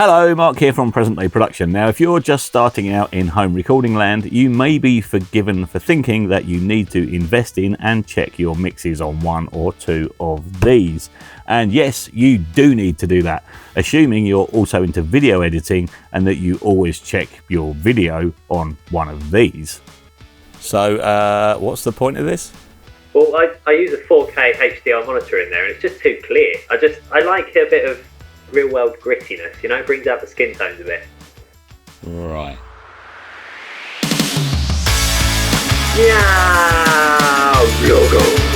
Hello, Mark here from Present Day Production. Now, if you're just starting out in home recording land, you may be forgiven for thinking that you need to invest in and check your mixes on one or two of these. And yes, you do need to do that, assuming you're also into video editing and that you always check your video on one of these. So, what's the point of this? Well, I use a 4K HDR monitor in there and it's just too clear. I like a bit of real world grittiness, you know, it brings out the skin tones a bit. Right. Yeah, logo.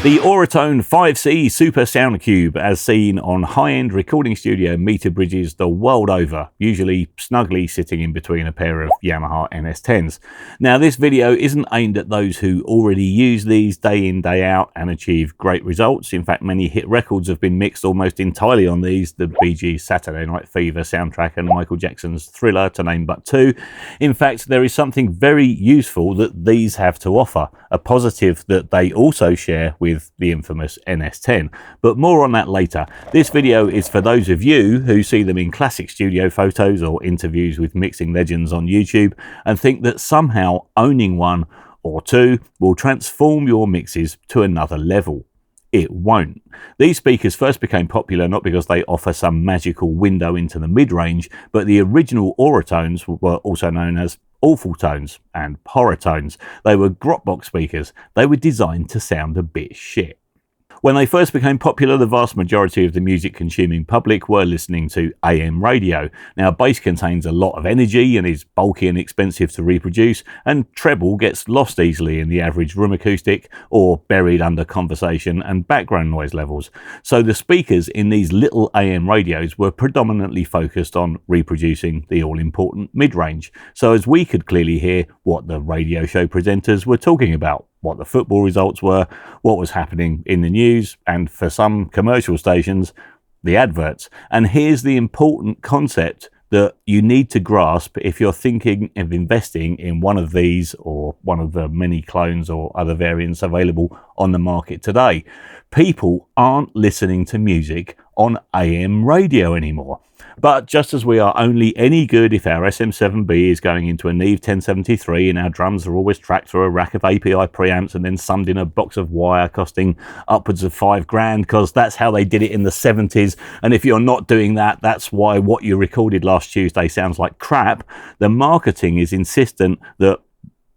The Auratone 5C Super Sound Cube, as seen on high-end recording studio meter bridges the world over, usually snugly sitting in between a pair of Yamaha NS10s. Now, this video isn't aimed at those who already use these day in, day out and achieve great results. In fact, many hit records have been mixed almost entirely on these, the Bee Gees' Saturday Night Fever soundtrack and Michael Jackson's Thriller, to name but two. In fact, there is something very useful that these have to offer, a positive that they also share with the infamous NS10, but more on that later. This video is for those of you who see them in classic studio photos or interviews with mixing legends on YouTube and think that somehow owning one or two will transform your mixes to another level. It won't. These speakers first became popular not because they offer some magical window into the mid-range, but the original Auratones were also known as awful tones and horror tones. They were grotbox speakers. They were designed to sound a bit shit. When they first became popular, the vast majority of the music-consuming public were listening to AM radio. Now, bass contains a lot of energy and is bulky and expensive to reproduce, and treble gets lost easily in the average room acoustic or buried under conversation and background noise levels. So the speakers in these little AM radios were predominantly focused on reproducing the all-important mid-range, so as we could clearly hear what the radio show presenters were talking about, what the football results were, what was happening in the news, and for some commercial stations, the adverts. And here's the important concept that you need to grasp if you're thinking of investing in one of these or one of the many clones or other variants available on the market today. People aren't listening to music on AM radio anymore. But just as we are only any good if our SM7B is going into a Neve 1073 and our drums are always tracked through a rack of API preamps and then summed in a box of wire costing upwards of $5,000 because that's how they did it in the 70s, and if you're not doing that, that's why what you recorded last Tuesday sounds like crap. The marketing is insistent that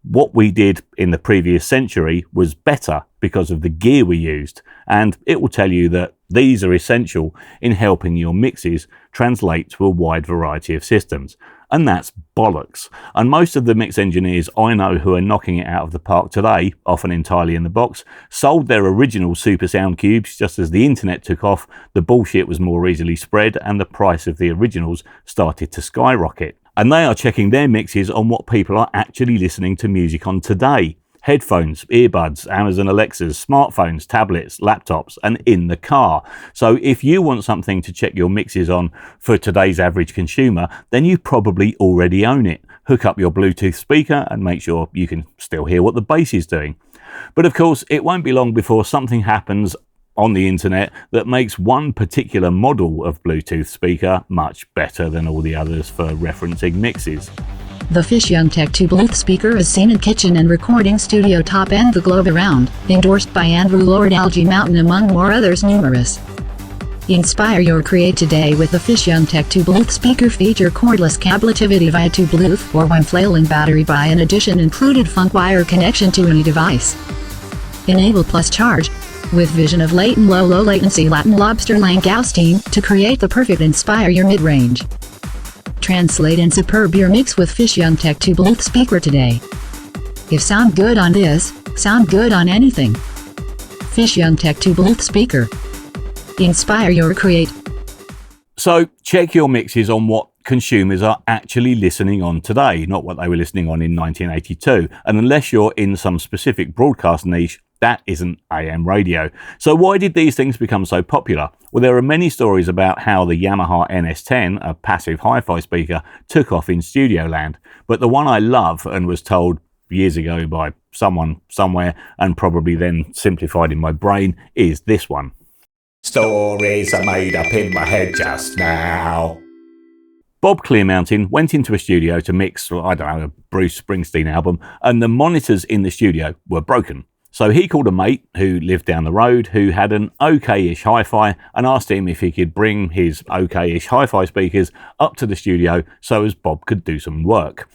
what we did in the previous century was better because of the gear we used, and it will tell you that these are essential in helping your mixes translate to a wide variety of systems. And that's bollocks. And most of the mix engineers I know who are knocking it out of the park today, often entirely in the box, sold their original Super Sound Cubes just as the internet took off, the bullshit was more easily spread, and the price of the originals started to skyrocket. And they are checking their mixes on what people are actually listening to music on today. Headphones, earbuds, Amazon Alexas, smartphones, tablets, laptops, and in the car. So if you want something to check your mixes on for today's average consumer, then you probably already own it. Hook up your Bluetooth speaker and make sure you can still hear what the bass is doing. But of course, it won't be long before something happens on the internet that makes one particular model of Bluetooth speaker much better than all the others for referencing mixes. The Fission Tech 2 Bluetooth speaker is seen in kitchen and recording studio top and the globe around, endorsed by Andrew Lord, Algae Mountain, among more others numerous. Inspire your create today with the Fission Tech 2 Bluetooth speaker. Feature cordless cabletivity via 2 Bluetooth or 1 flailing battery by an addition included funk wire connection to any device. Enable plus charge with vision of latent low latency Latin lobster Langoustine to create the perfect Inspire your mid-range. Translate and superb your mix with Fission Tech 2 Bluetooth speaker today. If sound good on this, sound good on anything. Fission Tech 2 Bluetooth speaker. Inspire your create. So check your mixes on what consumers are actually listening on today, not what they were listening on in 1982. And unless you're in some specific broadcast niche, that isn't AM radio. So why did these things become so popular? Well, there are many stories about how the Yamaha NS10, a passive hi-fi speaker, took off in studio land. But the one I love and was told years ago by someone somewhere and probably then simplified in my brain is this one. Stories are made up in my head just now. Bob Clearmountain went into a studio to mix, I don't know, a Bruce Springsteen album, and the monitors in the studio were broken. So he called a mate who lived down the road who had an okay-ish hi-fi and asked him if he could bring his okay-ish hi-fi speakers up to the studio so as Bob could do some work.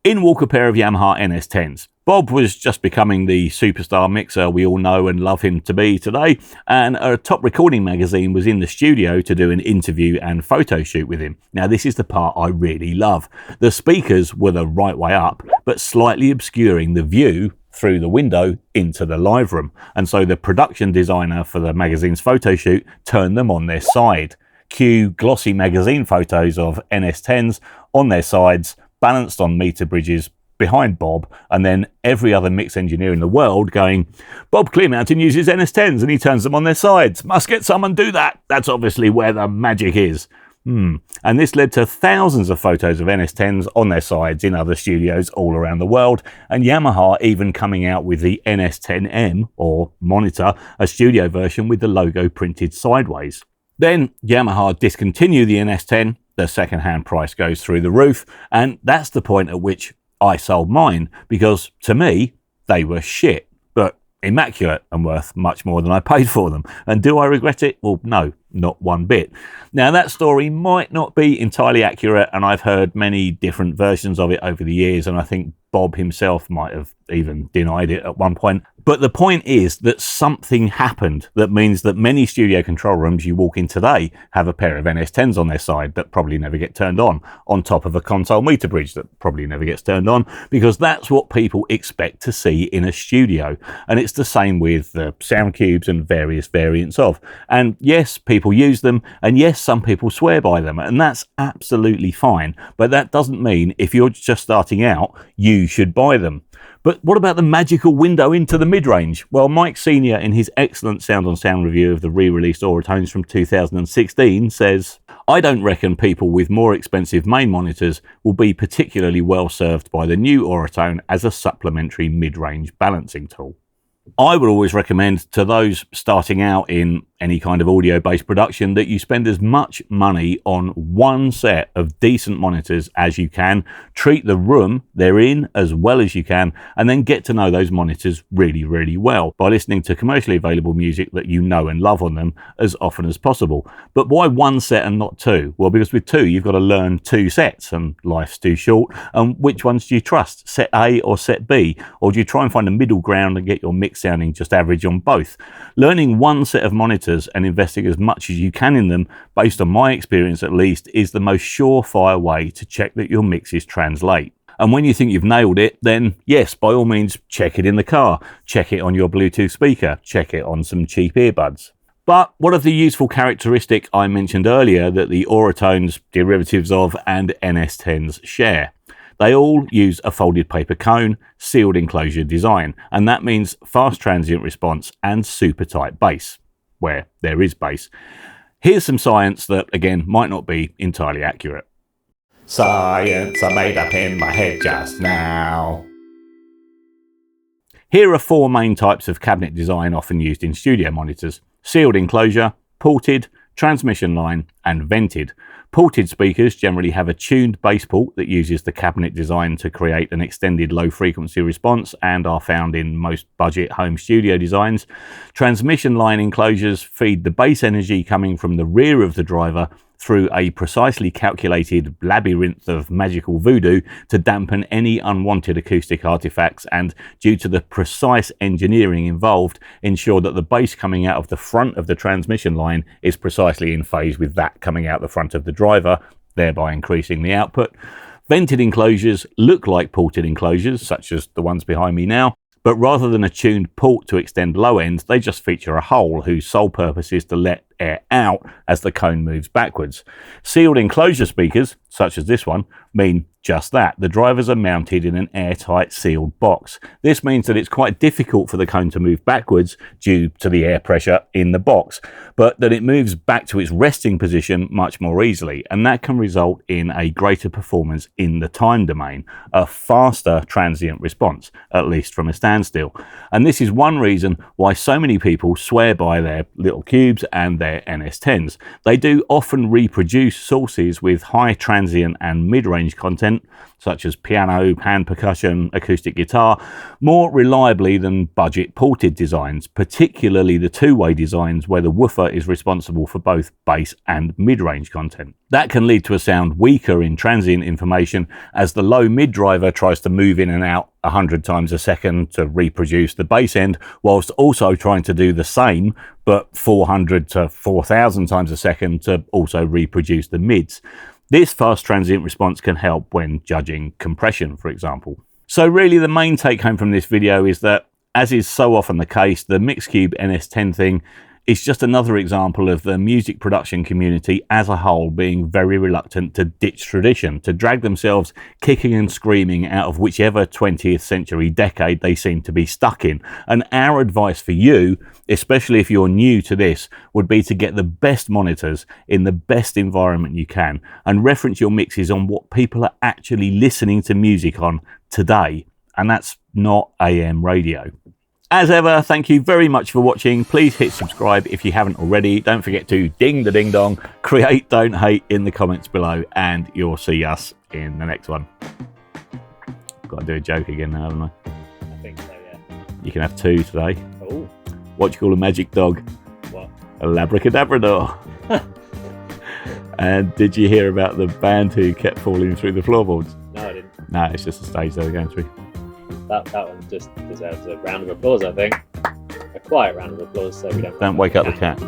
In walk a pair of Yamaha NS10s. Bob was just becoming the superstar mixer we all know and love him to be today, and a top recording magazine was in the studio to do an interview and photo shoot with him. Now this is the part I really love. The speakers were the right way up, but slightly obscuring the view through the window into the live room, and so the production designer for the magazine's photo shoot turned them on their side. Cue glossy magazine photos of NS10s on their sides, balanced on meter bridges behind Bob, and then every other mix engineer in the world going, Bob Clearmountain uses NS10s and he turns them on their sides. Must get someone do that. That's obviously where the magic is. And this led to thousands of photos of NS10s on their sides in other studios all around the world, and Yamaha even coming out with the NS10M, or monitor, a studio version with the logo printed sideways. Then Yamaha discontinued the NS10, the second-hand price goes through the roof, and that's the point at which I sold mine, because to me, they were shit, but immaculate and worth much more than I paid for them. And do I regret it? Well, no, not one bit. Now, that story might not be entirely accurate, and I've heard many different versions of it over the years, and I think Bob himself might have even denied it at one point. But the point is that something happened that means that many studio control rooms you walk in today have a pair of NS10s on their side that probably never get turned on top of a console meter bridge that probably never gets turned on, because that's what people expect to see in a studio. And it's the same with the sound cubes and various variants of. And yes, people use them, and yes, some people swear by them, and that's absolutely fine. But that doesn't mean if you're just starting out, you should buy them. But what about the magical window into the mid-range? Well, Mike Senior, in his excellent Sound on Sound review of the re-released Auratones from 2016, says, I don't reckon people with more expensive main monitors will be particularly well served by the new Auratone as a supplementary mid-range balancing tool. I would always recommend to those starting out in any kind of audio-based production that you spend as much money on one set of decent monitors as you can, treat the room they're in as well as you can, and then get to know those monitors really, really well by listening to commercially available music that you know and love on them as often as possible. But why one set and not two? Well, because with two, you've got to learn two sets, and life's too short. And which ones do you trust, set A or set B? Or do you try and find a middle ground and get your mix sounding just average on both? Learning one set of monitors and investing as much as you can in them, based on my experience at least, is the most surefire way to check that your mixes translate. And when you think you've nailed it, then yes, by all means, check it in the car, check it on your Bluetooth speaker, check it on some cheap earbuds. But what of the useful characteristic I mentioned earlier that the Auratones, derivatives of, and NS10s share? They all use a folded paper cone, sealed enclosure design, and that means fast transient response and super tight bass, where there is bass. Here's some science that, again, might not be entirely accurate. Science I made up in my head just now. Here are four main types of cabinet design often used in studio monitors: sealed enclosure, ported, transmission line, and vented. Ported speakers generally have a tuned bass port that uses the cabinet design to create an extended low frequency response and are found in most budget home studio designs. Transmission line enclosures feed the bass energy coming from the rear of the driver through a precisely calculated labyrinth of magical voodoo to dampen any unwanted acoustic artifacts, and due to the precise engineering involved, ensure that the bass coming out of the front of the transmission line is precisely in phase with that coming out the front of the driver, thereby increasing the output. Vented enclosures look like ported enclosures, such as the ones behind me now, but rather than a tuned port to extend low ends, they just feature a hole whose sole purpose is to let air out as the cone moves backwards. Sealed enclosure speakers, such as this one, mean just that. The drivers are mounted in an airtight sealed box. This means that it's quite difficult for the cone to move backwards due to the air pressure in the box, but that it moves back to its resting position much more easily, and that can result in a greater performance in the time domain, a faster transient response, at least from a standstill. And this is one reason why so many people swear by their little cubes and their NS10s. They do often reproduce sources with high transient and mid-range content, such as piano, hand percussion, acoustic guitar, more reliably than budget ported designs, particularly the two-way designs where the woofer is responsible for both bass and mid-range content. That can lead to a sound weaker in transient information as the low mid driver tries to move in and out 100 times a second to reproduce the bass end, whilst also trying to do the same but 400 to 4,000 times a second to also reproduce the mids. This fast transient response can help when judging compression, for example. So really the main take home from this video is that, as is so often the case, the Mixcube NS10 thing is just another example of the music production community as a whole being very reluctant to ditch tradition, to drag themselves kicking and screaming out of whichever 20th century decade they seem to be stuck in. And our advice for you, especially if you're new to this, would be to get the best monitors in the best environment you can and reference your mixes on what people are actually listening to music on today. And that's not AM radio. As ever, thank you very much for watching. Please hit subscribe if you haven't already. Don't forget to ding the ding dong, create, don't hate in the comments below, and you'll see us in the next one. Got to do a joke again now, haven't I? I think so, yeah. You can have two today. Oh, What do you call a magic dog? what? A labracadabrador. And did you hear about the band who kept falling through the floorboards? No, I didn't. No, it's just the stage they were going through. That one just deserves a round of applause, I think. A quiet round of applause so we don't Don't wake up the cat.